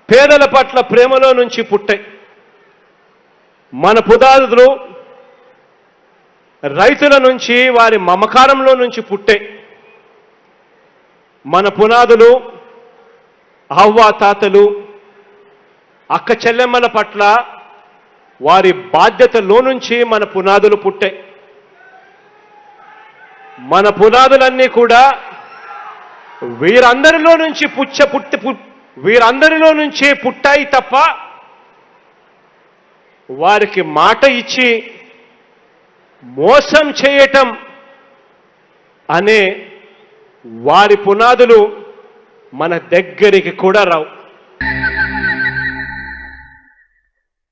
పేదల పట్ల ప్రేమలో నుంచి పుట్టాయి. మన పునాదులు రైతుల నుంచి, వారి మమకారంలో నుంచి పుట్టాయి. మన పునాదులు అవ్వ తాతలు, అక్క చెల్లెమ్మల పట్ల వారి బాధ్యతలో నుంచి మన పునాదులు పుట్టాయి. మన పునాదులన్నీ కూడా వీరందరిలో నుంచి వీరందరిలో నుంచే పుట్టాయి తప్ప వారికి మాట ఇచ్చి మోసం చేయటం అనే వారి పునాదులు మన దగ్గరికి కూడా రావు.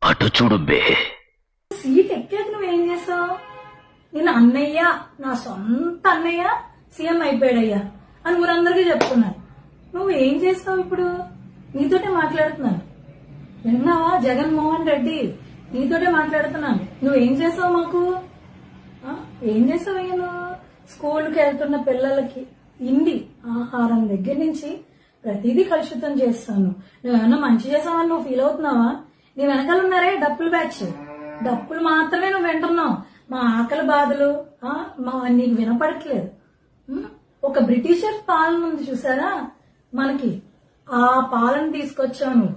అటు చూడు బే. సీట్ ఎక్కాక నువ్వేం చేసావు? నేను అన్నయ్య, నా సొంత అన్నయ్య సీఎం అయిపోయాడయ్యా అని ఊరందరికీ చెప్తున్నాను. నువ్వు ఏం చేస్తావు ఇప్పుడు? నీతోటే మాట్లాడుతున్నాను. విన్నావా? జగన్మోహన్ రెడ్డి నీతోటే మాట్లాడుతున్నాను. నువ్వేం చేసావు మాకు? ఏం చేసావయ్యా నువ్వు? స్కూల్కి వెళ్తున్న పిల్లలకి ఇండి ఆహారం దగ్గర నుంచి ప్రతిదీ కలుషితం చేస్తాను. నువ్వేమన్నా మంచి చేసావని నువ్వు ఫీల్ అవుతున్నావా? నీ వెనకాల ఉన్నారే డప్పులు బ్యాచ్, డప్పులు మాత్రమే నువ్వు వింటున్నావు. మా ఆకలి బాధలు నీకు వినపడట్లేదు. ఒక బ్రిటిషర్ పాలన ఉంది చూసారా మనకి, ఆ పాలన తీసుకొచ్చావు నువ్వు.